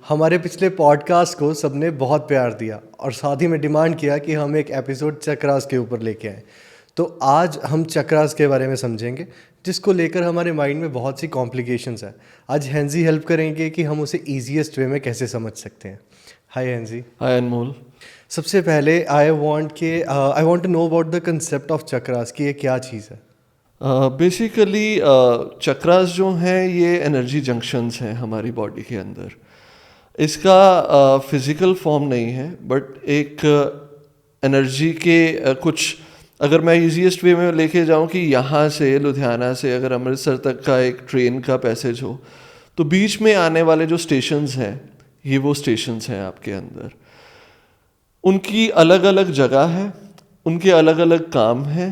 हमारे पिछले पॉडकास्ट को सबने बहुत प्यार दिया और साथ ही में डिमांड किया कि हम एक एपिसोड चक्रास के ऊपर लेके आएँ। तो आज हम चक्रास के बारे में समझेंगे, जिसको लेकर हमारे माइंड में बहुत सी कॉम्प्लिकेशंस हैं। आज हैंजी हेल्प करेंगे कि हम उसे ईजीएस्ट वे में कैसे समझ सकते हैं। हाय हैंजी। हाय अनमोल। सबसे पहले I want to know about the concept of chakras कि ये क्या चीज़ है। बेसिकली चक्रास जो हैं ये एनर्जी जंक्शंस हैं हमारी बॉडी के अंदर। इसका फिज़िकल फॉर्म नहीं है, बट एक एनर्जी के कुछ, अगर मैं इजीएस्ट वे में लेके जाऊं कि यहाँ से लुधियाना से अगर अमृतसर तक का एक ट्रेन का पैसेज हो, तो बीच में आने वाले जो स्टेशंस हैं ये वो स्टेशंस हैं आपके अंदर। उनकी अलग अलग जगह है, उनके अलग अलग काम हैं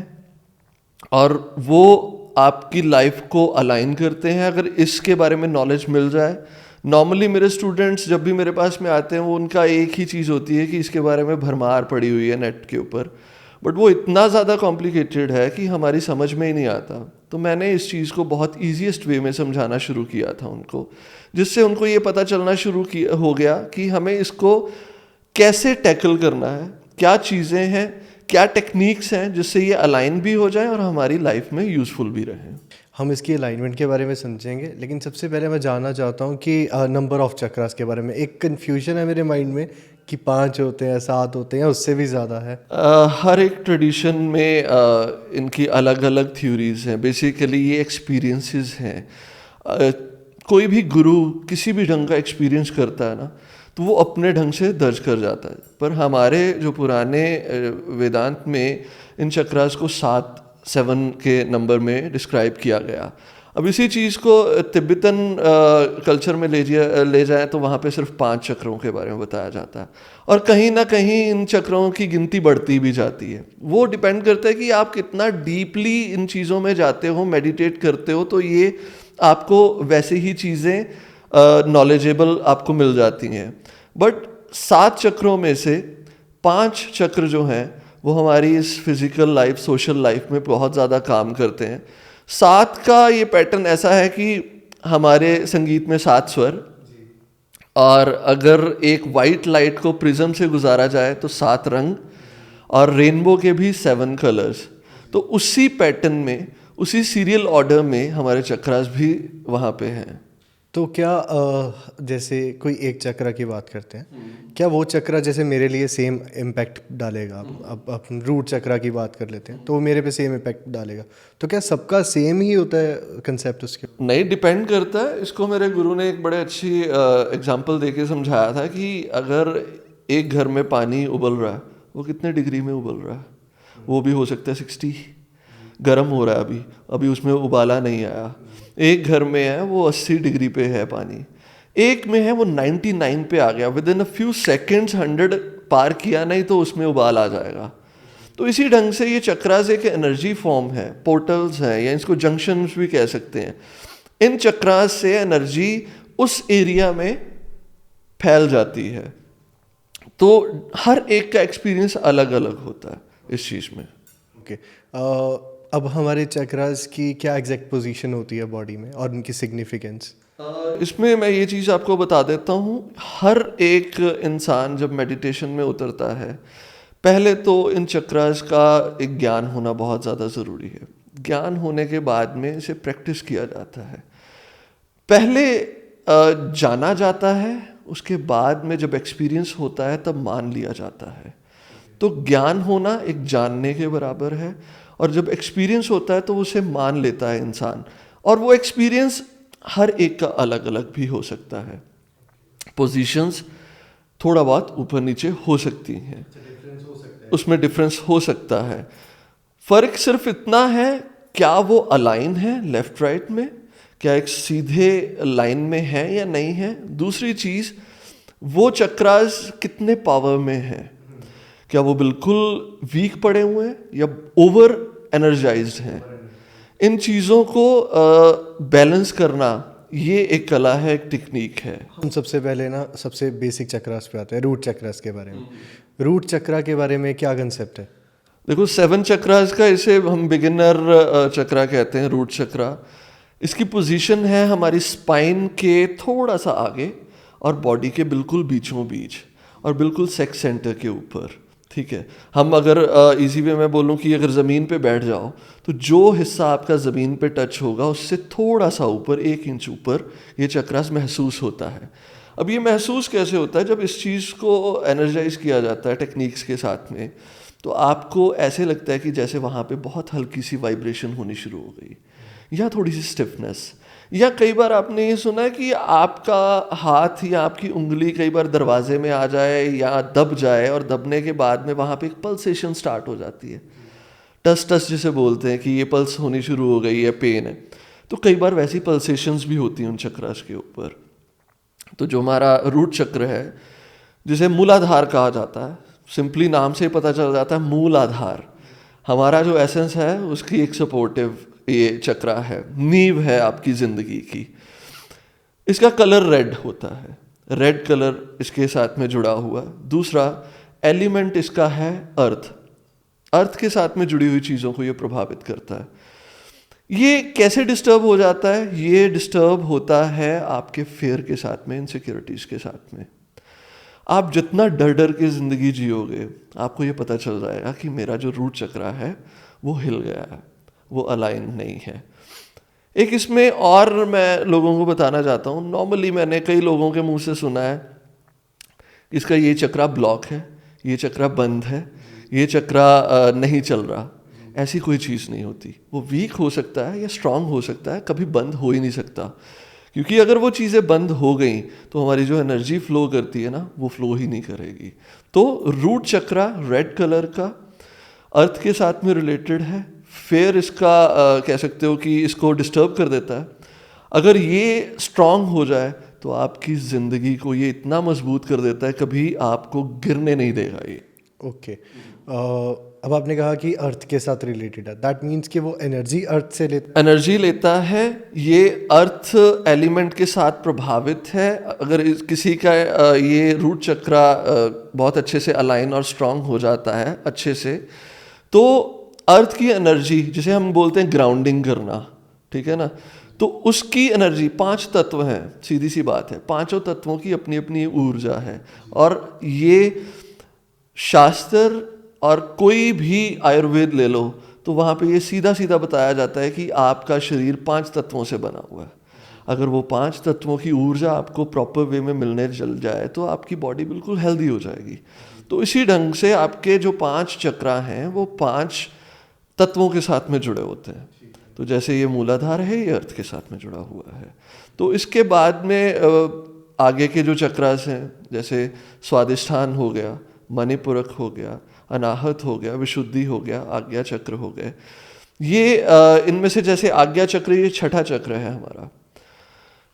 और वो आपकी लाइफ को अलाइन करते हैं। अगर इसके बारे में नॉलेज मिल जाए, नॉर्मली मेरे स्टूडेंट्स जब भी मेरे पास में आते हैं वो उनका एक ही चीज़ होती है कि इसके बारे में भरमार पड़ी हुई है नेट के ऊपर, बट वो इतना ज़्यादा कॉम्प्लिकेटेड है कि हमारी समझ में ही नहीं आता। तो मैंने इस चीज़ को बहुत ईजीएस्ट वे में समझाना शुरू किया था उनको, जिससे उनको ये पता चलना हो गया कि हमें इसको कैसे टैकल करना है, क्या चीज़ें हैं, क्या टेक्निक्स हैं जिससे ये अलाइन भी हो जाए और हमारी लाइफ में यूज़फुल भी रहे। हम इसकी अलाइनमेंट के बारे में समझेंगे, लेकिन सबसे पहले मैं जानना चाहता हूँ कि नंबर ऑफ चक्रास के बारे में। एक कन्फ्यूजन है मेरे माइंड में कि 5 होते हैं, 7 होते हैं, उससे भी ज़्यादा है। हर एक ट्रेडिशन में इनकी अलग अलग थ्योरीज हैं। बेसिकली ये एक्सपीरियंसेस हैं। कोई भी गुरु किसी भी ढंग का एक्सपीरियंस करता है ना, तो वो अपने ढंग से दर्ज कर जाता है। पर हमारे जो पुराने वेदांत में इन चक्रास को 7 के नंबर में डिस्क्राइब किया गया। अब इसी चीज़ को तिब्बतन कल्चर में ले जाएं तो वहाँ पे सिर्फ 5 चक्रों के बारे में बताया जाता है, और कहीं ना कहीं इन चक्रों की गिनती बढ़ती भी जाती है। वो डिपेंड करता है कि आप कितना डीपली इन चीज़ों में जाते हो, मेडिटेट करते हो, तो ये आपको वैसे ही चीज़ें नॉलेजेबल आपको मिल जाती हैं। बट 7 चक्रों में से 5 चक्र जो हैं वो हमारी इस फिजिकल लाइफ, सोशल लाइफ में बहुत ज़्यादा काम करते हैं। 7 का ये पैटर्न ऐसा है कि हमारे संगीत में 7 स्वर, और अगर एक वाइट लाइट को प्रिज्म से गुजारा जाए तो 7 रंग, और रेनबो के भी 7 कलर्स। तो उसी पैटर्न में, उसी सीरियल ऑर्डर में हमारे चक्रास भी वहाँ पे हैं। तो क्या जैसे कोई एक चक्र की बात करते हैं, क्या वो चक्र जैसे मेरे लिए सेम इम्पैक्ट डालेगा? अब अपन रूट चक्र की बात कर लेते हैं तो वो मेरे पे सेम इम्पैक्ट डालेगा। तो क्या सबका सेम ही होता है कंसेप्ट उसके? नहीं, डिपेंड करता है। इसको मेरे गुरु ने एक बड़े अच्छी एग्जांपल देके समझाया था कि अगर एक घर में पानी उबल रहा है, वो कितने डिग्री में उबल रहा है? वो भी हो सकता है 60, गर्म हो रहा है, अभी उसमें उबाला नहीं आया। एक घर में है वो 80 डिग्री पे है पानी, एक में है वो 99 पे आ गया। With in a few seconds 100 पार किया नहीं तो उसमें उबाल आ जाएगा। तो इसी ढंग से ये चक्रास एक एनर्जी फॉर्म है, पोर्टल्स हैं, या इसको जंक्शंस भी कह सकते हैं। इन चक्रास से एनर्जी उस एरिया में फैल जाती है। तो हर एक का एक्सपीरियंस अलग अलग होता है इस चीज़ में। ओके, अब हमारे चक्रास की क्या एग्जैक्ट पोजीशन होती है बॉडी में और उनकी सिग्निफिकेंस? इसमें मैं ये चीज़ आपको बता देता हूँ। हर एक इंसान जब मेडिटेशन में उतरता है, पहले तो इन चक्रास का एक ज्ञान होना बहुत ज़्यादा ज़रूरी है। ज्ञान होने के बाद में इसे प्रैक्टिस किया जाता है। पहले जाना जाता है, उसके बाद में जब एक्सपीरियंस होता है तब मान लिया जाता है। तो ज्ञान होना एक जानने के बराबर है, और जब एक्सपीरियंस होता है तो उसे मान लेता है इंसान। और वो एक्सपीरियंस हर एक का अलग अलग भी हो सकता है। पोजीशंस थोड़ा बहुत ऊपर नीचे हो सकती हैं, उसमें डिफरेंस हो सकता है। फर्क सिर्फ इतना है, क्या वो अलाइन है लेफ्ट राइट में, क्या एक सीधे लाइन में है या नहीं है। दूसरी चीज़, वो चक्रास कितने पावर में है, क्या वो बिल्कुल वीक पड़े हुए हैं या ओवर एनर्जाइज्ड हैं। इन चीज़ों को बैलेंस करना ये एक कला है, एक टेक्निक है। हम सबसे पहले ना सबसे बेसिक चक्रास पे आते हैं, रूट चक्रास के बारे में। रूट चक्रा के बारे में क्या कंसेप्ट है? देखो, 7 चक्रास का, इसे हम बिगिनर चक्रा कहते हैं, रूट चक्रा। इसकी पोजीशन है हमारी स्पाइन के थोड़ा सा आगे, और बॉडी के बिल्कुल बीचों बीच और बिल्कुल सेक्स सेंटर के ऊपर, ठीक है। हम अगर इजी वे में बोलूँ कि अगर ज़मीन पे बैठ जाओ तो जो हिस्सा आपका ज़मीन पे टच होगा उससे थोड़ा सा ऊपर, 1 इंच ऊपर ये चक्रास महसूस होता है। अब ये महसूस कैसे होता है? जब इस चीज़ को एनर्जाइज किया जाता है टेक्निक्स के साथ में, तो आपको ऐसे लगता है कि जैसे वहाँ पे बहुत हल्की सी वाइब्रेशन होनी शुरू हो गई या थोड़ी सी स्टिफनेस, या कई बार आपने ये सुना है कि आपका हाथ या आपकी उंगली कई बार दरवाजे में आ जाए या दब जाए और दबने के बाद में वहाँ पे एक पल्सेशन स्टार्ट हो जाती है, टस टस जिसे बोलते हैं कि ये पल्स होनी शुरू हो गई है, पेन है। तो कई बार वैसी पल्सेशंस भी होती हैं उन चक्रास के ऊपर। तो जो हमारा रूट चक्र है जिसे मूलाधार कहा जाता है, सिंपली नाम से ही पता चल जाता है मूल आधार, हमारा जो एसेंस है उसकी एक सपोर्टिव ये चक्रा है, नींव है आपकी ज़िंदगी की। इसका कलर रेड होता है, रेड कलर इसके साथ में जुड़ा हुआ। दूसरा एलिमेंट इसका है अर्थ, अर्थ के साथ में जुड़ी हुई चीज़ों को ये प्रभावित करता है। ये कैसे डिस्टर्ब हो जाता है? ये डिस्टर्ब होता है आपके फेयर के साथ में, इनसिक्योरिटीज़ के साथ में। आप जितना डर डर के ज़िंदगी जियोगे, आपको ये पता चल जाएगा कि मेरा जो रूट चक्रा है वो हिल गया है, वो अलाइन नहीं है। एक इसमें और मैं लोगों को बताना चाहता हूँ, नॉर्मली मैंने कई लोगों के मुंह से सुना है इसका ये चक्रा ब्लॉक है, ये चक्रा बंद है, ये चक्रा नहीं चल रहा। ऐसी कोई चीज़ नहीं होती। वो वीक हो सकता है या स्ट्रांग हो सकता है, कभी बंद हो ही नहीं सकता, क्योंकि अगर वो चीज़ें बंद हो गई तो हमारी जो एनर्जी फ्लो करती है ना, वो फ्लो ही नहीं करेगी। तो रूट चक्रा रेड कलर का अर्थ के साथ में रिलेटेड है। फिर इसका कह सकते हो कि इसको डिस्टर्ब कर देता है। अगर ये स्ट्रांग हो जाए तो आपकी ज़िंदगी को ये इतना मजबूत कर देता है, कभी आपको गिरने नहीं देगा ये। ओके अब आपने कहा कि अर्थ के साथ रिलेटेड है, दैट मीन्स कि वो एनर्जी अर्थ से एनर्जी लेता है। ये अर्थ एलिमेंट के साथ प्रभावित है। अगर किसी का ये रूट चक्रा बहुत अच्छे से अलाइन और स्ट्रांग हो जाता है अच्छे से, तो अर्थ की एनर्जी, जिसे हम बोलते हैं ग्राउंडिंग करना, ठीक है ना, तो उसकी एनर्जी 5 तत्व हैं, सीधी सी बात है, पांचों तत्वों की अपनी अपनी ऊर्जा है। और ये शास्त्र और कोई भी आयुर्वेद ले लो तो वहाँ पे ये सीधा सीधा बताया जाता है कि आपका शरीर 5 तत्वों से बना हुआ है। अगर वो 5 तत्वों की ऊर्जा आपको प्रॉपर वे में मिलने चल जाए तो आपकी बॉडी बिल्कुल हेल्दी हो जाएगी। तो इसी ढंग से आपके जो 5 चक्रा हैं वो 5 तत्वों के साथ में जुड़े होते हैं। तो जैसे ये मूलाधार है, ये अर्थ के साथ में जुड़ा हुआ है। तो इसके बाद में आगे के जो चक्रास हैं, जैसे स्वादिष्ठान हो गया, मणिपुरक हो गया, अनाहत हो गया, विशुद्धि हो गया, आज्ञा चक्र हो गए। ये इनमें से जैसे आज्ञा चक्र ये छठा चक्र है हमारा।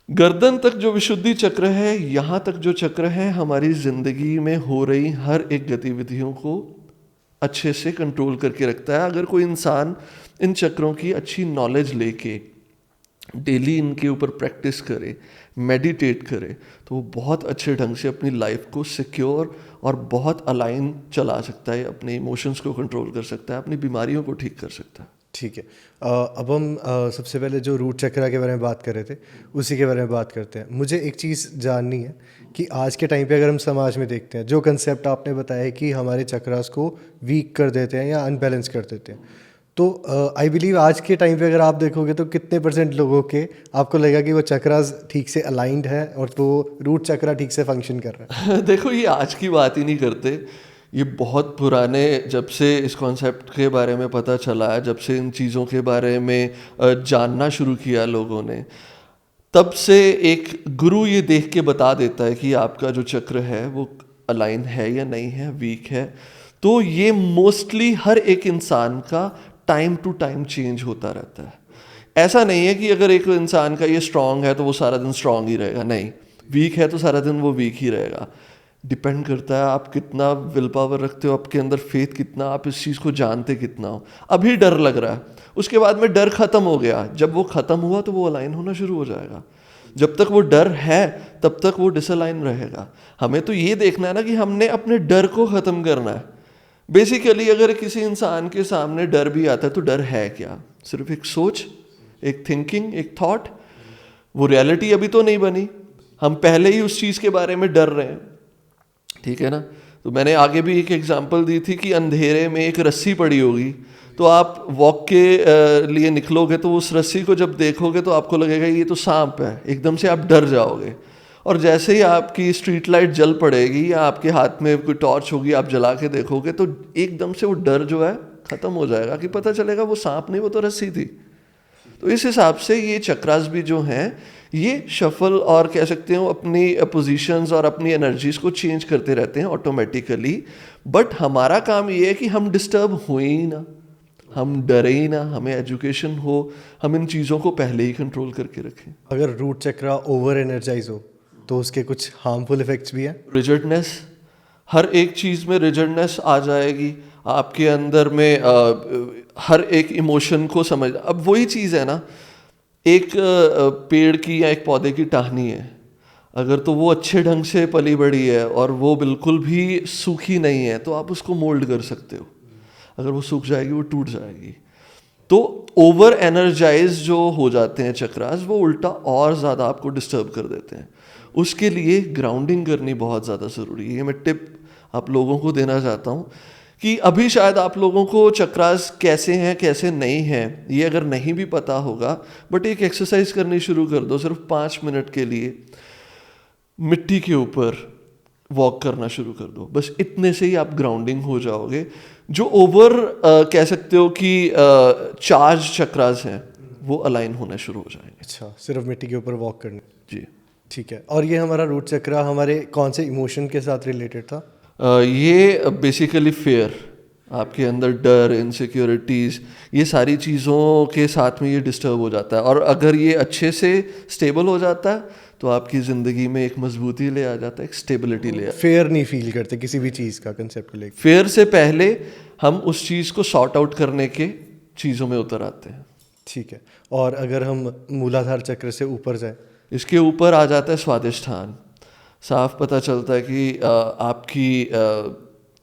गर्दन तक जो विशुद्धि चक्र है, यहाँ तक जो चक्र है हमारी जिंदगी में हो रही हर एक गतिविधियों को अच्छे से कंट्रोल करके रखता है। अगर कोई इंसान इन चक्रों की अच्छी नॉलेज लेके डेली इनके ऊपर प्रैक्टिस करे, मेडिटेट करे, तो वो बहुत अच्छे ढंग से अपनी लाइफ को सिक्योर और बहुत अलाइन चला सकता है, अपने इमोशंस को कंट्रोल कर सकता है, अपनी बीमारियों को ठीक कर सकता है। ठीक है। अब हम सबसे पहले जो रूट चक्रा के बारे में बात कर रहे थे उसी के बारे में बात करते हैं। मुझे एक चीज़ जाननी है कि आज के टाइम पे अगर हम समाज में देखते हैं, जो कंसेप्ट आपने बताया है कि हमारे चक्रास को वीक कर देते हैं या अनबैलेंस कर देते हैं, तो आई बिलीव आज के टाइम पे अगर आप देखोगे तो कितने % लोगों के आपको लगेगा कि वो चक्रास ठीक से अलाइंड है और वो रूट चक्रा ठीक से फंक्शन कर रहा है? देखो, ये आज की बात ही नहीं करते, ये बहुत पुराने, जब से इस कॉन्सेप्ट के बारे में पता चला है, जब से इन चीज़ों के बारे में जानना शुरू किया लोगों ने, तब से एक गुरु ये देख के बता देता है कि आपका जो चक्र है वो अलाइन है या नहीं है, वीक है। तो ये मोस्टली हर एक इंसान का टाइम टू टाइम चेंज होता रहता है। ऐसा नहीं है कि अगर एक इंसान का ये स्ट्रांग है तो वो सारा दिन स्ट्रांग ही रहेगा, नहीं, वीक है तो सारा दिन वो वीक ही रहेगा। डिपेंड करता है आप कितना विल पावर रखते हो, आपके अंदर फेथ कितना, आप इस चीज़ को जानते कितना हो। अभी डर लग रहा है, उसके बाद में डर ख़त्म हो गया, जब वो ख़त्म हुआ तो वो अलाइन होना शुरू हो जाएगा। जब तक वो डर है तब तक वो डिसअलाइन रहेगा। हमें तो ये देखना है ना कि हमने अपने डर को ख़त्म करना है। बेसिकली अगर किसी इंसान के सामने डर भी आता है तो डर है क्या? सिर्फ एक सोच, एक थिंकिंग, एक थॉट। वो रियलिटी अभी तो नहीं बनी, हम पहले ही उस चीज़ के बारे में डर रहे हैं, ठीक है ना। तो मैंने आगे भी एक एग्जांपल दी थी कि अंधेरे में एक रस्सी पड़ी होगी, तो आप वॉक के लिए निकलोगे तो उस रस्सी को जब देखोगे तो आपको लगेगा ये तो सांप है, एकदम से आप डर जाओगे। और जैसे ही आपकी स्ट्रीट लाइट जल पड़ेगी या आपके हाथ में कोई टॉर्च होगी, आप जला के देखोगे तो एकदम से वो डर जो है ख़त्म हो जाएगा, कि पता चलेगा वो सांप नहीं, वो तो रस्सी थी। तो इस हिसाब से ये चक्रास भी जो हैं ये शफल और कह सकते हो अपनी पोजीशंस और अपनी एनर्जीज को चेंज करते रहते हैं ऑटोमेटिकली। बट हमारा काम ये है कि हम डिस्टर्ब हो ही ना, हम डरे ही ना, हमें एजुकेशन हो, हम इन चीज़ों को पहले ही कंट्रोल करके रखें। अगर रूट चक्रा ओवर एनर्जाइज हो तो उसके कुछ हार्मफुल इफेक्ट्स भी हैं। रिजिडनेस, हर एक चीज़ में रिजिडनेस आ जाएगी आपके अंदर में, हर एक इमोशन को समझ। अब वही चीज़ है ना, एक पेड़ की या एक पौधे की टहनी है, अगर तो वो अच्छे ढंग से पली बड़ी है और वो बिल्कुल भी सूखी नहीं है तो आप उसको मोल्ड कर सकते हो, अगर वो सूख जाएगी वो टूट जाएगी। तो ओवर एनर्जाइज जो हो जाते हैं चक्रास, वो उल्टा और ज़्यादा आपको डिस्टर्ब कर देते हैं। उसके लिए ग्राउंडिंग करनी बहुत ज़्यादा ज़रूरी है। ये मैं टिप आप लोगों को देना चाहता हूँ कि अभी शायद आप लोगों को चक्रास कैसे हैं कैसे नहीं हैं ये अगर नहीं भी पता होगा, बट एक एक्सरसाइज करनी शुरू कर दो। सिर्फ 5 मिनट के लिए मिट्टी के ऊपर वॉक करना शुरू कर दो, बस इतने से ही आप ग्राउंडिंग हो जाओगे। जो ओवर कह सकते हो कि चार्ज चक्रास हैं वो अलाइन होना शुरू हो जाएंगे। अच्छा, सिर्फ मिट्टी के ऊपर वॉक करने। जी ठीक है। और ये हमारा रूट चक्रा हमारे कौन से इमोशन के साथ रिलेटेड था? ये बेसिकली फेयर, आपके अंदर डर, इनसिक्योरिटीज़, ये सारी चीज़ों के साथ में ये डिस्टर्ब हो जाता है। और अगर ये अच्छे से स्टेबल हो जाता है तो आपकी ज़िंदगी में एक मजबूती ले आ जाता है, एक स्टेबिलिटी ले आता है। फेयर नहीं फील करते किसी भी चीज़ का कंसेप्ट को लेकर। फेयर से पहले हम उस चीज़ को सॉर्ट आउट करने के चीज़ों में उतर आते हैं। ठीक है। और अगर हम मूलाधार चक्र से ऊपर जाए? इसके ऊपर आ जाता है स्वादिष्ठान। साफ पता चलता है कि आपकी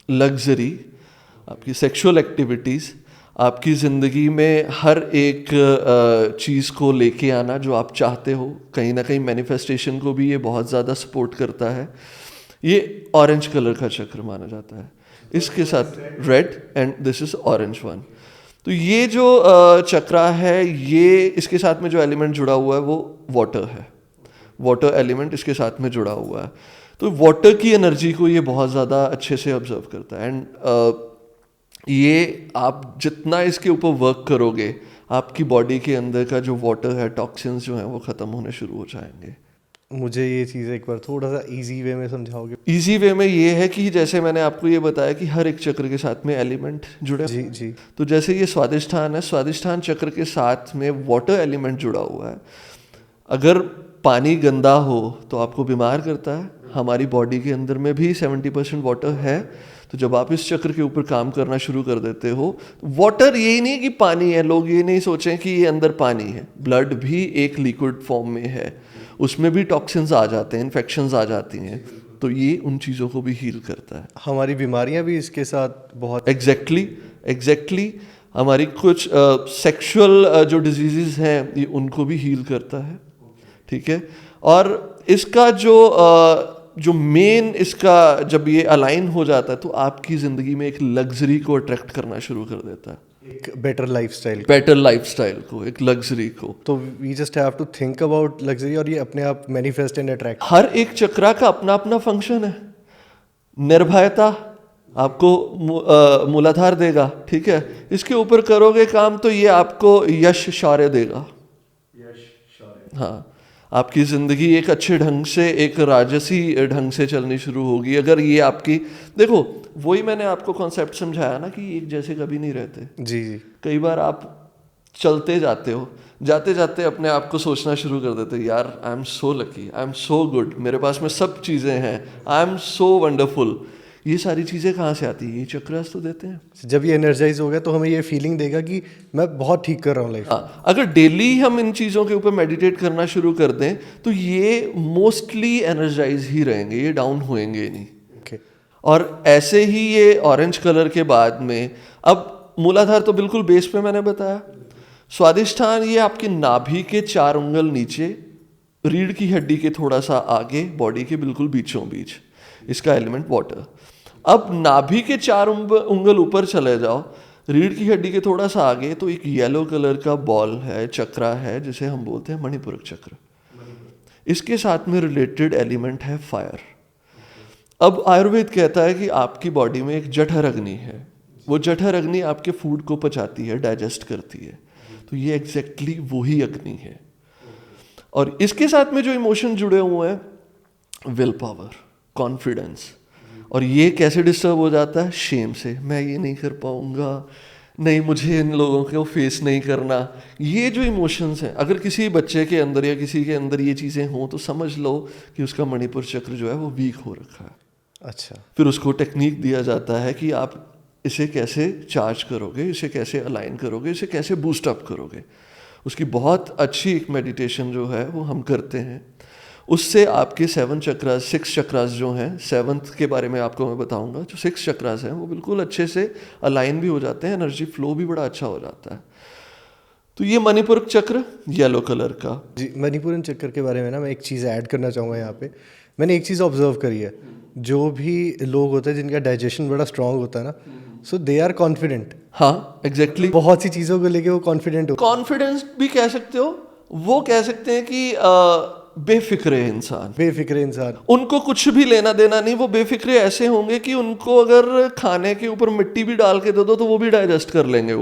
लग्जरी, आपकी सेक्सुअल एक्टिविटीज़, आपकी ज़िंदगी में हर एक चीज़ को लेके आना जो आप चाहते हो, कहीं ना कहीं मैनिफेस्टेशन को भी ये बहुत ज़्यादा सपोर्ट करता है। ये ऑरेंज कलर का चक्र माना जाता है, इसके साथ red and this is orange one. तो ये जो चक्रा है, ये इसके साथ में जो एलिमेंट जुड़ा हुआ है वो वाटर है, वाटर एलिमेंट इसके साथ में जुड़ा हुआ है। तो वाटर की एनर्जी को ये बहुत ज़्यादा अच्छे से ऑब्जर्व करता है। एंड ये आप जितना इसके ऊपर वर्क करोगे, आपकी बॉडी के अंदर का जो वाटर है, टॉक्सिन्स जो हैं वो ख़त्म होने शुरू हो जाएंगे। मुझे ये चीज़ एक बार थोड़ा सा इजी वे में समझाओगे? इजी वे में ये है कि जैसे मैंने आपको ये बताया कि हर एक चक्र के साथ में एलिमेंट जुड़े। जी जी। तो जैसे ये स्वादिष्ठान है, स्वादिष्ठान चक्र के साथ में वाटर एलिमेंट जुड़ा हुआ है। अगर पानी गंदा हो तो आपको बीमार करता है। हमारी बॉडी के अंदर में भी 70% वाटर है। तो जब आप इस चक्र के ऊपर काम करना शुरू कर देते हो, वाटर यही नहीं कि पानी है, लोग ये नहीं सोचें कि ये अंदर पानी है। ब्लड भी एक लिक्विड फॉर्म में है, उसमें भी टॉक्सिन्स आ जाते हैं, इन्फेक्शंस आ जाती हैं। तो ये उन चीज़ों को भी हील करता है। हमारी बीमारियां भी इसके साथ बहुत एग्जैक्टली हमारी कुछ सेक्सुअल जो डिजीज़ हैं ये उनको भी हील करता है, ठीक है। और इसका जो मेन इसका जब ये अलाइन हो जाता है तो आपकी ज़िंदगी में एक लग्जरी को अट्रैक्ट करना शुरू कर देता है, एक बेटर लाइफस्टाइल को, एक लग्जरी को। तो we just have to think about luxury और ये अपने आप मैनिफेस्ट एंड अट्रैक्ट। हर एक चक्रा का अपना अपना फंक्शन है। निर्भयता आपको मूलाधार देगा, ठीक है। इसके ऊपर करोगे काम तो ये आपको यश शौर्य देगा। हाँ, आपकी ज़िंदगी एक अच्छे ढंग से, एक राजसी ढंग से चलनी शुरू होगी अगर ये आपकी, देखो वही मैंने आपको कॉन्सेप्ट समझाया ना कि एक जैसे कभी नहीं रहते। जी जी। कई बार आप चलते जाते हो, जाते जाते अपने आप को सोचना शुरू कर देते हो, यार I am so lucky, I am so good, मेरे पास में सब चीज़ें हैं, आई एम सो वंडरफुल। ये सारी चीज़ें कहाँ से आती है? ये चक्रास तो देते हैं। जब ये एनर्जाइज हो गया तो हमें ये फीलिंग देगा कि मैं बहुत ठीक कर रहा हूँ लाइफ। हाँ, अगर डेली हम इन चीज़ों के ऊपर मेडिटेट करना शुरू कर दें तो ये मोस्टली एनर्जाइज ही रहेंगे, ये डाउन होएंगे नहीं। ओके। और ऐसे ही ये ऑरेंज कलर के बाद में, अब मूलाधार तो बिल्कुल बेस पे मैंने बताया। स्वादिष्ठान ये आपकी नाभि के 4 उंगल नीचे रीढ़ की हड्डी के थोड़ा सा आगे, बॉडी के बिल्कुल बीचों बीच, इसका एलिमेंट वाटर। अब नाभि के 4 उंगल ऊपर चले जाओ, रीढ़ की हड्डी के थोड़ा सा आगे, तो एक येलो कलर का बॉल है, चक्रा है, जिसे हम बोलते हैं मणिपुरक चक्र। इसके साथ में रिलेटेड एलिमेंट है फायर। अब आयुर्वेद कहता है कि आपकी बॉडी में एक जठर अग्नि है, वो जठर अग्नि आपके फूड को पचाती है, डाइजेस्ट करती है, तो ये एग्जैक्टली वही अग्नि है। और इसके साथ में जो इमोशन जुड़े हुए हैं, विल पावर, कॉन्फिडेंस, और ये कैसे डिस्टर्ब हो जाता है? शेम से, मैं ये नहीं कर पाऊंगा, नहीं मुझे इन लोगों को फेस नहीं करना। ये जो इमोशंस हैं, अगर किसी बच्चे के अंदर या किसी के अंदर ये चीज़ें हों तो समझ लो कि उसका मणिपुर चक्र जो है वो वीक हो रखा है। अच्छा। फिर उसको टेक्निक दिया जाता है कि आप इसे कैसे चार्ज करोगे, इसे कैसे अलाइन करोगे, इसे कैसे बूस्ट अप करोगे। उसकी बहुत अच्छी एक मेडिटेशन जो है वो हम करते हैं, उससे आपके 7 चक्रास, 6 चक्रास जो हैं, 7th के बारे में आपको मैं बताऊंगा, जो 6 चक्रास हैं वो बिल्कुल अच्छे से अलाइन भी हो जाते हैं, एनर्जी फ्लो भी बड़ा अच्छा हो जाता है। तो ये मणिपुर चक्र येलो कलर का। जी, मणिपुरन चक्कर के बारे में ना मैं एक चीज़ ऐड करना चाहूँगा यहाँ पे। मैंने एक चीज़ ऑब्जर्व करी है, जो भी लोग होते हैं जिनका डाइजेशन बड़ा स्ट्रांग होता है ना, सो दे आर कॉन्फिडेंट। हाँ एग्जैक्टली, बहुत सी चीज़ों को लेके वो कॉन्फिडेंट हो। कॉन्फिडेंस भी कह सकते हो, वो कह सकते हैं कि बेफिक्रे इंसान, बेफिक्रे इंसान। उनको कुछ भी लेना देना नहीं। वो बेफिक्रे ऐसे होंगे कि उनको अगर खाने के ऊपर मिट्टी भी डाल के दे दो तो वो भी डाइजेस्ट कर लेंगे।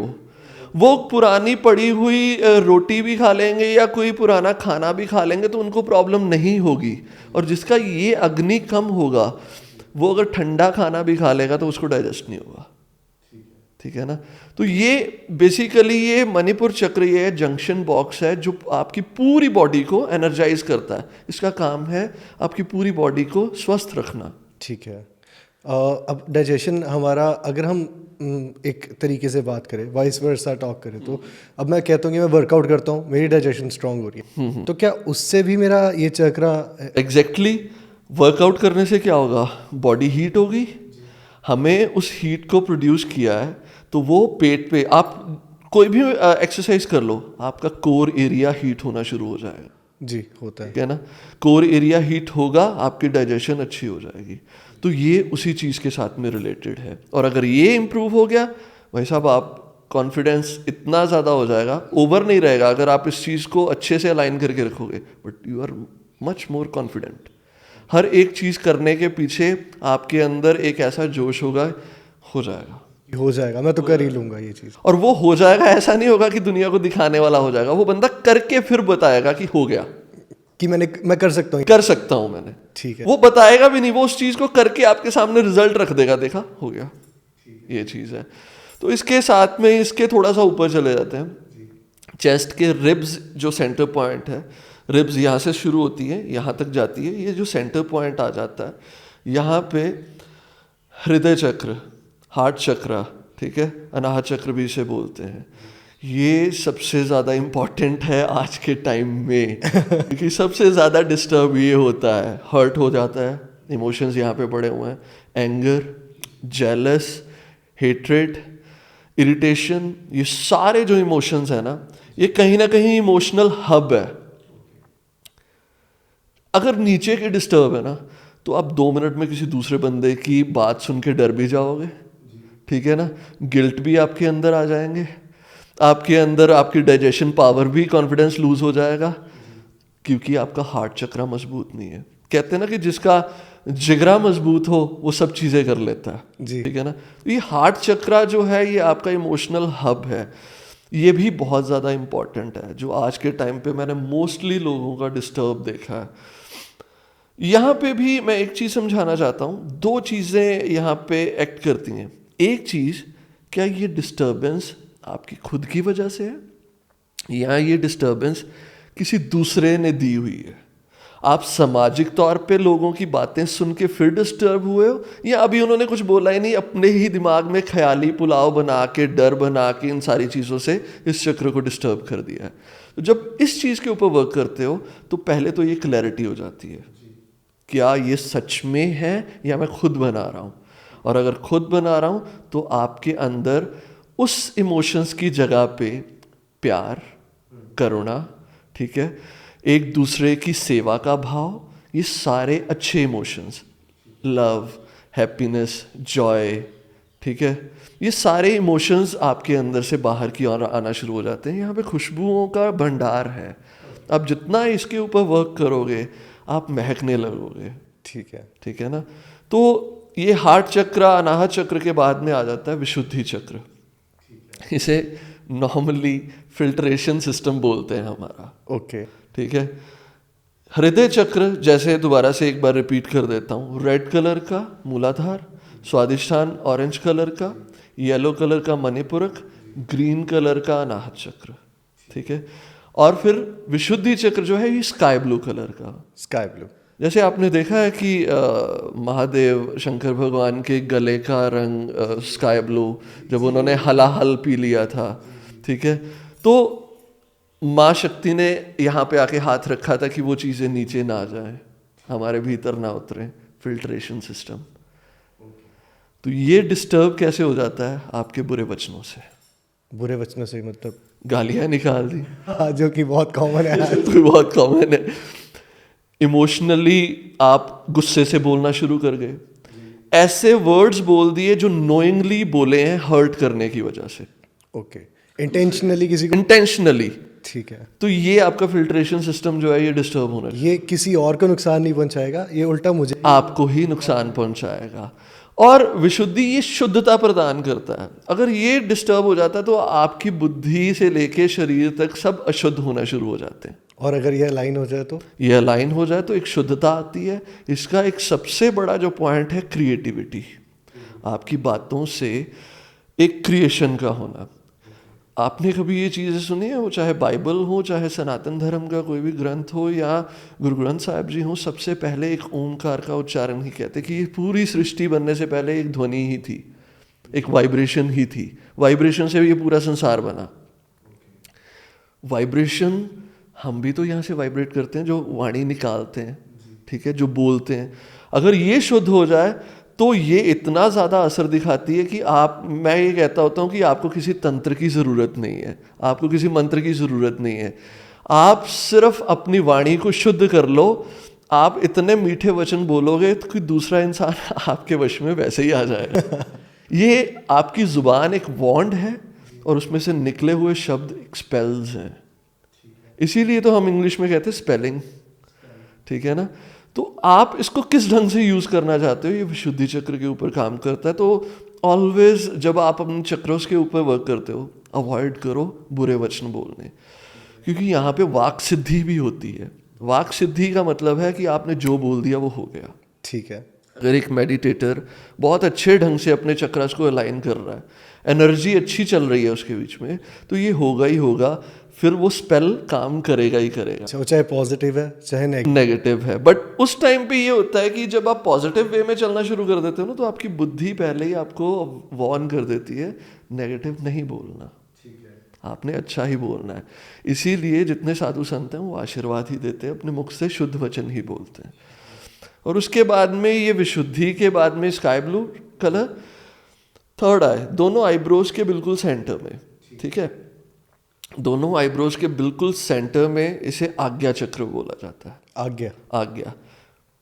वो पुरानी पड़ी हुई रोटी भी खा लेंगे या कोई पुराना खाना भी खा लेंगे तो उनको प्रॉब्लम नहीं होगी। और जिसका ये अग्नि कम होगा, वो अगर ठंडा खाना भी खा लेगा तो उसको डाइजेस्ट नहीं होगा। ठीक है ना? तो ये बेसिकली ये मणिपुर चक्र, ये जंक्शन बॉक्स है जो आपकी पूरी बॉडी को एनर्जाइज करता है। इसका काम है आपकी पूरी बॉडी को स्वस्थ रखना। ठीक है। अब डाइजेशन हमारा, अगर हम एक तरीके से बात करें, वाइस वर्सा टॉक करें, तो अब मैं कहता हूँ कि मैं वर्कआउट करता हूँ, मेरी डाइजेशन स्ट्रांग हो रही है, तो क्या उससे भी मेरा ये चक्रा? एग्जैक्टली, वर्कआउट करने से क्या होगा? बॉडी हीट होगी, हमें उस हीट को प्रोड्यूस किया है, तो वो पेट पे, आप कोई भी एक्सरसाइज कर लो, आपका कोर एरिया हीट होना शुरू हो जाएगा। जी, होता है ना? कोर एरिया हीट होगा, आपकी डाइजेशन अच्छी हो जाएगी। तो ये उसी चीज़ के साथ में रिलेटेड है। और अगर ये इम्प्रूव हो गया भाई साहब, आप कॉन्फिडेंस इतना ज़्यादा हो जाएगा, ओवर नहीं रहेगा अगर आप इस चीज़ को अच्छे से अलाइन करके रखोगे, but you are much more confident. हर एक चीज़ करने के पीछे आपके अंदर एक ऐसा जोश होगा, हो जाएगा, मैं तो कर ही लूँगा ये चीज़। और वो हो जाएगा, ऐसा नहीं होगा कि दुनिया को दिखाने वाला हो जाएगा, वो बंदा करके फिर बताएगा कि हो गया, कि मैं कर सकता हूँ मैंने। ठीक है। वो बताएगा भी नहीं, वो उस चीज़ को करके आपके सामने रिजल्ट रख देगा, देखा हो गया, ये चीज़ है। तो इसके साथ में इसके थोड़ा सा ऊपर चले जाते हैं, चेस्ट के रिब्स जो सेंटर पॉइंट है, रिब्स यहाँ से शुरू होती है, यहाँ तक जाती है, ये जो सेंटर पॉइंट आ जाता है, यहाँ पे हृदय चक्र, हार्ट चक्र, ठीक है, अनाहत चक्र भी इसे बोलते हैं। ये सबसे ज़्यादा इम्पॉर्टेंट है आज के टाइम में क्योंकि सबसे ज़्यादा डिस्टर्ब ये होता है, हर्ट हो जाता है, इमोशंस यहाँ पे पड़े हुए हैं, एंगर, जेलस, हेट्रेड, इरिटेशन, ये सारे जो इमोशंस हैं ना, ये कहीं ना कहीं इमोशनल हब है। अगर नीचे के डिस्टर्ब है ना, तो आप 2 मिनट में किसी दूसरे बंदे की बात सुन के डर भी जाओगे, ठीक है ना? गिल्ट भी आपके अंदर आ जाएंगे, आपके अंदर आपकी डाइजेशन पावर भी, कॉन्फिडेंस लूज हो जाएगा, क्योंकि आपका हार्ट चक्र मजबूत नहीं है। कहते हैं ना कि जिसका जिगरा मजबूत हो वो सब चीज़ें कर लेता है, ठीक है ना? तो ये हार्ट चक्र जो है, ये आपका इमोशनल हब है, ये भी बहुत ज़्यादा इम्पॉर्टेंट है, जो आज के टाइम पे मैंने मोस्टली लोगों का डिस्टर्ब देखा है। यहाँ पे भी मैं एक चीज़ समझाना चाहता हूँ, 2 चीज़ें यहाँ पे एक्ट करती हैं। एक चीज़, क्या ये डिस्टर्बेंस आपकी खुद की वजह से है या ये डिस्टर्बेंस किसी दूसरे ने दी हुई है? आप सामाजिक तौर पे लोगों की बातें सुन के फिर डिस्टर्ब हुए हो, या अभी उन्होंने कुछ बोला ही नहीं, अपने ही दिमाग में ख्याली पुलाव बना के, डर बना के, इन सारी चीज़ों से इस चक्र को डिस्टर्ब कर दिया है। तो जब इस चीज़ के ऊपर वर्क करते हो तो पहले तो ये क्लैरिटी हो जाती है, क्या ये सच में है या मैं खुद बना रहा हूँ? और अगर खुद बना रहा हूँ तो आपके अंदर उस इमोशंस की जगह पे प्यार, करुणा, ठीक है, एक दूसरे की सेवा का भाव, ये सारे अच्छे इमोशंस, लव, हैप्पीनेस, जॉय, ठीक है, ये सारे इमोशंस आपके अंदर से बाहर की ओर आना शुरू हो जाते हैं। यहाँ पे खुशबुओं का भंडार है। आप जितना इसके ऊपर वर्क करोगे आप महकने लगोगे। ठीक है। ठीक है ना। तो ये हार्ट चक्र, अनाहत चक्र के बाद में आ जाता है विशुद्धि चक्र। इसे नॉर्मली फिल्ट्रेशन सिस्टम बोलते हैं हमारा। ओके। ठीक है। हृदय चक्र, जैसे दोबारा से एक बार रिपीट कर देता हूँ, रेड कलर का मूलाधार, स्वादिष्ठान ऑरेंज कलर का, येलो कलर का मणिपुरक, ग्रीन कलर का अनाहत चक्र। ठीक है। और फिर विशुद्धि चक्र जो है ये स्काई ब्लू कलर का। Sky blue. जैसे जैसे आपने देखा है कि महादेव शंकर भगवान के गले का रंग स्काई ब्लू, जब उन्होंने हलाहल पी लिया था, ठीक है, तो माँ शक्ति ने यहाँ पे आके हाथ रखा था कि वो चीज़ें नीचे ना जाए, हमारे भीतर ना उतरे, फिल्ट्रेशन सिस्टम। तो ये डिस्टर्ब कैसे हो जाता है? आपके बुरे वचनों से। बुरे वचनों से मतलब? गालियाँ निकाल दी। हाँ, जो कि बहुत कॉमन है। तो बहुत कॉमन है। इमोशनली आप गुस्से से बोलना शुरू कर गए, ऐसे वर्ड्स बोल दिए जो नोइंगली बोले हैं हर्ट करने की वजह से। ओके। इंटेंशनली किसी को? इंटेंशनली। ठीक है। तो ये आपका फिल्ट्रेशन सिस्टम जो है ये डिस्टर्ब होना चाहिए। ये किसी और को नुकसान नहीं पहुंचाएगा, ये उल्टा मुझे आपको ही नुकसान पहुंचाएगा। और विशुद्धि ये शुद्धता प्रदान करता है। अगर ये डिस्टर्ब हो जाता है तो आपकी बुद्धि से लेके शरीर तक सब अशुद्ध होना शुरू हो जाते हैं। और अगर ये लाइन हो जाए तो? ये अलाइन हो जाए तो एक शुद्धता आती है। इसका एक सबसे बड़ा जो पॉइंट है क्रिएटिविटी, आपकी बातों से एक क्रिएशन का होना। आपने कभी ये चीज़ें सुनी है, वो चाहे बाइबल हो, चाहे सनातन धर्म का कोई भी ग्रंथ हो, या गुरु ग्रंथ साहिब जी हो, सबसे पहले एक ओमकार का उच्चारण ही कहते कि ये पूरी सृष्टि बनने से पहले एक ध्वनि ही थी, एक वाइब्रेशन ही थी। वाइब्रेशन से ये पूरा संसार बना। वाइब्रेशन हम भी तो यहाँ से वाइब्रेट करते हैं, जो वाणी निकालते हैं, ठीक है, जो बोलते हैं। अगर ये शुद्ध हो जाए तो ये इतना ज़्यादा असर दिखाती है कि मैं ये कहता होता हूँ कि आपको किसी तंत्र की ज़रूरत नहीं है, आपको किसी मंत्र की ज़रूरत नहीं है। आप सिर्फ अपनी वाणी को शुद्ध कर लो, आप इतने मीठे वचन बोलोगे तो कोई दूसरा इंसान आपके वश में वैसे ही आ जाएगा। ये आपकी ज़ुबान एक वॉन्ड है और उसमें से निकले हुए शब्द एक स्पेल्स हैं। इसीलिए तो हम इंग्लिश में कहते हैं स्पेलिंग, ठीक है ना। तो आप इसको किस ढंग से यूज़ करना चाहते हो, ये विशुद्धि चक्र के ऊपर काम करता है। तो ऑलवेज जब आप अपने चक्रों के ऊपर वर्क करते हो, अवॉइड करो बुरे वचन बोलने, क्योंकि यहाँ पे वाक सिद्धि भी होती है। वाक सिद्धि का मतलब है कि आपने जो बोल दिया वो हो गया। ठीक है। अगर एक मेडिटेटर बहुत अच्छे ढंग से अपने चक्रास को अलाइन कर रहा है, एनर्जी अच्छी चल रही है उसके बीच में, तो ये होगा ही होगा, फिर वो स्पेल काम करेगा ही करेगा, चाहे पॉजिटिव है चाहे नेगेटिव है। बट उस टाइम पे ये होता है कि जब आप पॉजिटिव वे में चलना शुरू कर देते हो ना, तो आपकी बुद्धि पहले ही आपको वार्न कर देती है नेगेटिव नहीं बोलना, आपने अच्छा ही बोलना है। इसीलिए जितने साधु संत हैं वो आशीर्वाद ही देते हैं, अपने मुख से शुद्ध वचन ही बोलते हैं। और उसके बाद में ये विशुद्धि के बाद में स्काई ब्लू कलर, थर्ड आई, दोनों आईब्रोज के बिल्कुल सेंटर में, ठीक है, दोनों आईब्रोज के बिल्कुल सेंटर में इसे आज्ञा चक्र बोला जाता है। आज्ञा। आज्ञा,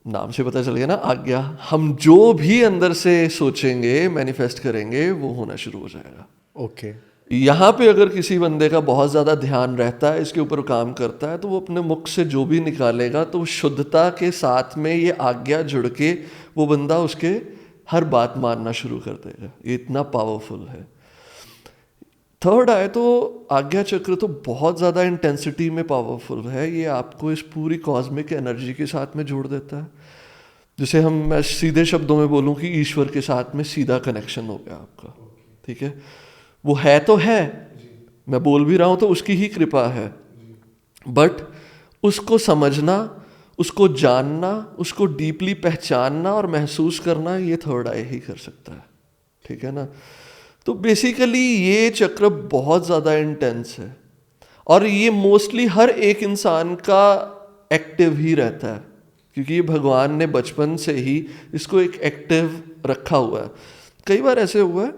नाम से पता चल गया ना, आज्ञा। हम जो भी अंदर से सोचेंगे, मैनिफेस्ट करेंगे, वो होना शुरू हो जाएगा। ओके। यहाँ पे अगर किसी बंदे का बहुत ज़्यादा ध्यान रहता है, इसके ऊपर काम करता है, तो वो अपने मुख से जो भी निकालेगा तो शुद्धता के साथ में ये आज्ञा जुड़ के वो बंदा उसके हर बात मानना शुरू कर देगा। ये इतना पावरफुल है। थर्ड आए तो आज्ञा चक्र तो बहुत ज़्यादा इंटेंसिटी में पावरफुल है। ये आपको इस पूरी कॉस्मिक एनर्जी के साथ में जोड़ देता है। जैसे मैं सीधे शब्दों में बोलूँ कि ईश्वर के साथ में सीधा कनेक्शन हो गया आपका, ठीक है। वो है तो है, मैं बोल भी रहा हूँ तो उसकी ही कृपा है, बट उसको समझना, उसको जानना, उसको डीपली पहचानना और महसूस करना, ये थर्ड आई ही कर सकता है, ठीक है ना। तो बेसिकली ये चक्र बहुत ज़्यादा इंटेंस है और ये मोस्टली हर एक इंसान का एक्टिव ही रहता है, क्योंकि ये भगवान ने बचपन से ही इसको एक एक्टिव रखा हुआ है। कई बार ऐसे हुआ है,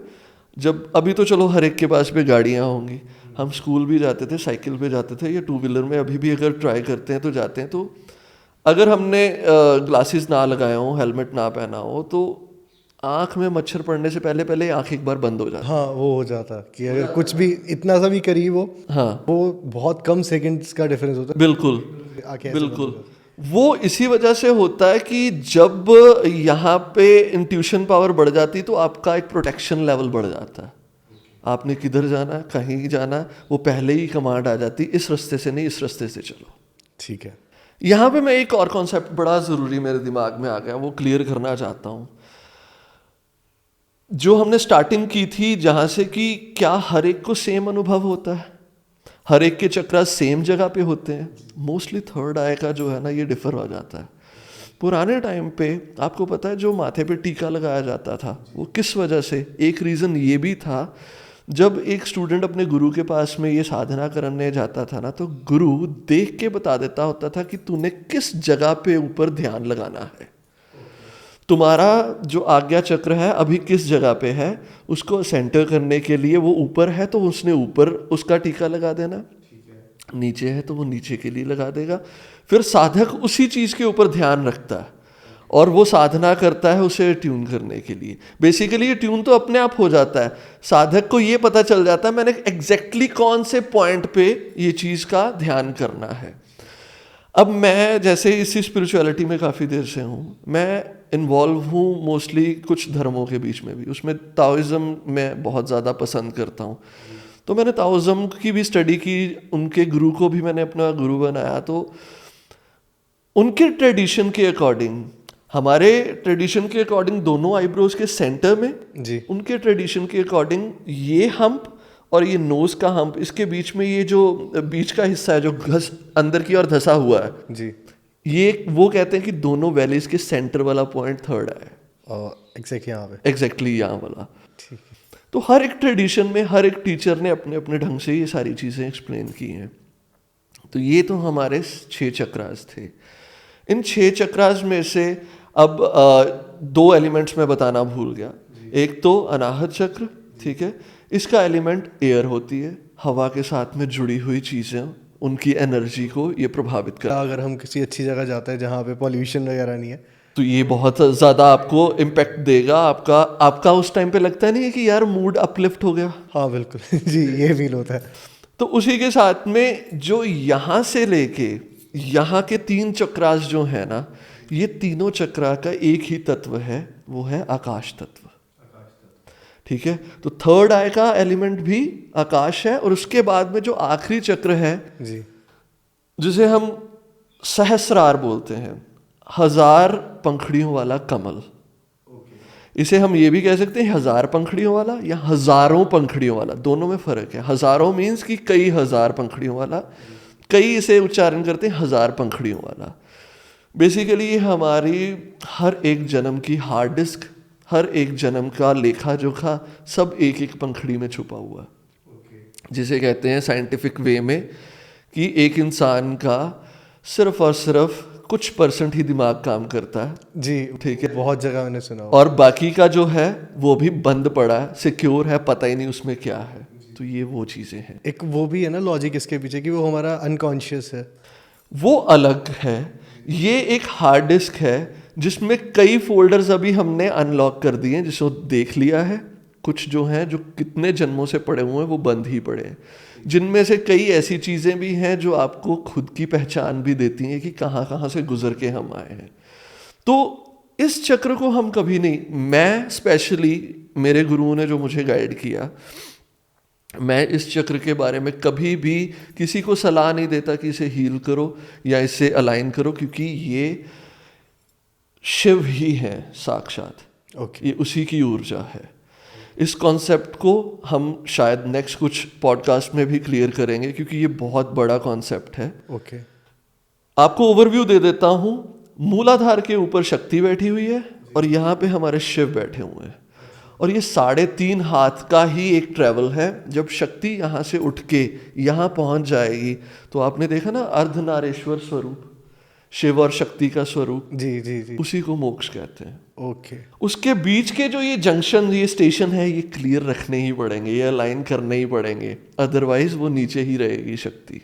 जब अभी तो चलो हर एक के पास में गाड़ियाँ होंगी, हम स्कूल भी जाते थे, साइकिल पे जाते थे या टू व्हीलर में, अभी भी अगर ट्राई करते हैं तो जाते हैं, तो अगर हमने ग्लासेस ना लगाए हों, हेलमेट ना पहना हो, तो आँख में मच्छर पड़ने से पहले पहले आँख एक बार बंद हो जाती हाँ, वो हो जाता कि अगर कुछ भी इतना सा भी करीब हो, हाँ वो बहुत कम सेकंड्स का डिफरेंस होता बिल्कुल है, आंखें ऐसे बंद हो बिल्कुल। वो इसी वजह से होता है कि जब यहाँ पे इंट्यूशन पावर बढ़ जाती तो आपका एक प्रोटेक्शन लेवल बढ़ जाता है। आपने किधर जाना है, कहीं जाना है, वो पहले ही कमांड आ जाती, इस रास्ते से नहीं, इस रास्ते से चलो। ठीक है। यहाँ पे मैं एक और कॉन्सेप्ट बड़ा ज़रूरी मेरे दिमाग में आ गया, वो क्लियर करना चाहता हूँ। जो हमने स्टार्टिंग की थी जहाँ से कि क्या हर एक को सेम अनुभव होता है, हर एक के चक्रा सेम जगह पे होते हैं? मोस्टली थर्ड आई का जो है ना, ये डिफर हो जाता है। पुराने टाइम पे आपको पता है जो माथे पे टीका लगाया जाता था वो किस वजह से, एक रीज़न ये भी था, जब एक स्टूडेंट अपने गुरु के पास में ये साधना करने जाता था ना, तो गुरु देख के बता देता होता था कि तूने किस जगह पे ऊपर ध्यान लगाना है, तुम्हारा जो आज्ञा चक्र है अभी किस जगह पे है, उसको सेंटर करने के लिए वो ऊपर है तो उसने ऊपर उसका टीका लगा देना, नीचे है तो वो नीचे के लिए लगा देगा। फिर साधक उसी चीज़ के ऊपर ध्यान रखता है और वो साधना करता है उसे ट्यून करने के लिए। बेसिकली ये ट्यून तो अपने आप हो जाता है, साधक को ये पता चल जाता है मैंने एग्जैक्टली कौन से पॉइंट पे ये चीज़ का ध्यान करना है। अब मैं जैसे इसी स्पिरिचुअलिटी में काफ़ी देर से हूँ, मैं इन्वॉल्व हूँ मोस्टली कुछ धर्मों के बीच में भी, उसमें ताओइज़्म मैं बहुत ज़्यादा पसंद करता हूँ। तो मैंने ताओइज़्म की भी स्टडी की, उनके गुरु को भी मैंने अपना गुरु बनाया। तो उनके ट्रेडिशन के अकॉर्डिंग, हमारे ट्रेडिशन के अकॉर्डिंग दोनों आईब्रोज के सेंटर में जी, उनके ट्रेडिशन के अकॉर्डिंग ये हम्प और ये नोज का हम्प, इसके बीच में ये जो बीच का हिस्सा है जो घस अंदर की ओर धंसा हुआ है जी, ये वो कहते हैं कि दोनों वैलीज के सेंटर वाला पॉइंट थर्ड है, और एग्जैक्ट यहाँ पे। एग्जैक्टली यहाँ वाला। ठीक है। तो हर एक ट्रेडिशन में हर एक टीचर ने अपने अपने ढंग से ये सारी चीज़ें एक्सप्लेन की हैं। तो ये तो हमारे 6 चक्रास थे। इन 6 चक्रास में से अब 2 एलिमेंट्स में बताना भूल गया। एक तो अनाहत चक्र, ठीक है, इसका एलिमेंट एयर होती है, हवा के साथ में जुड़ी हुई चीज़ें, उनकी एनर्जी को ये प्रभावित कर। अगर हम किसी अच्छी जगह जाते हैं जहाँ पे पॉल्यूशन वगैरह नहीं है, तो ये बहुत ज़्यादा आपको इम्पेक्ट देगा। आपका उस टाइम पे लगता नहीं है कि यार मूड अपलिफ्ट हो गया? हाँ बिल्कुल जी, ये फील होता है। तो उसी के साथ में जो यहाँ से लेके यहाँ के 3 चक्रास जो है ना, ये तीनों चक्रा का एक ही तत्व है, वो है आकाश तत्व। ठीक है, तो थर्ड आई का एलिमेंट भी आकाश है, और उसके बाद में जो आखिरी चक्र है जी, जिसे हम सहस्रार बोलते हैं, 1000 पंखड़ियों वाला कमल। इसे हम ये भी कह सकते हैं 1000 पंखड़ियों वाला या हजारों पंखड़ियों वाला, दोनों में फर्क है। हजारों मीन्स कि कई हजार पंखड़ियों वाला, कई इसे उच्चारण करते हैं 1000 पंखड़ियों वाला। बेसिकली ये हमारी हर एक जन्म की हार्ड डिस्क, हर एक जन्म का लेखा जोखा सब एक एक पंखड़ी में छुपा हुआ है। जिसे कहते हैं साइंटिफिक वे में कि एक इंसान का सिर्फ और सिर्फ कुछ % ही दिमाग काम करता है। जी, ठीक है, बहुत जगह मैंने सुना। और बाकी का जो है वो भी बंद पड़ा है, सिक्योर है, पता ही नहीं उसमें क्या है। तो ये वो चीज़ें हैं। एक वो भी है ना लॉजिक इसके पीछे कि वो हमारा अनकॉन्शियस है, वो अलग है। ये एक हार्ड डिस्क है जिसमें कई फोल्डर्स अभी हमने अनलॉक कर दिए हैं, जिसको देख लिया है। कुछ जो हैं जो कितने जन्मों से पड़े हुए हैं वो बंद ही पड़े हैं, जिनमें से कई ऐसी चीज़ें भी हैं जो आपको खुद की पहचान भी देती हैं कि कहाँ कहाँ से गुजर के हम आए हैं। तो इस चक्र को हम कभी नहीं, मैं स्पेशली मेरे गुरुओं ने जो मुझे गाइड किया, मैं इस चक्र के बारे में कभी भी किसी को सलाह नहीं देता कि इसे हील करो या इसे अलाइन करो, क्योंकि ये शिव ही है साक्षात। ओके, ये उसी की ऊर्जा है। इस कॉन्सेप्ट को हम शायद नेक्स्ट कुछ पॉडकास्ट में भी क्लियर करेंगे, क्योंकि ये बहुत बड़ा कॉन्सेप्ट है। ओके, आपको ओवरव्यू दे देता हूँ। मूलाधार के ऊपर शक्ति बैठी हुई है और यहाँ पे हमारे शिव बैठे हुए हैं, और ये 3.5 हाथ का ही एक ट्रैवल है। जब शक्ति यहाँ से उठ के यहाँ पहुँच जाएगी तो आपने देखा ना अर्धनारेश्वर स्वरूप, शिव और शक्ति का स्वरूप, जी जी जी। उसी को मोक्ष कहते हैं। ओके। उसके बीच के जो ये जंक्शन, ये स्टेशन है, ये क्लियर रखने ही पड़ेंगे, ये अलाइन करने ही पड़ेंगे, अदरवाइज वो नीचे ही रहेगी शक्ति।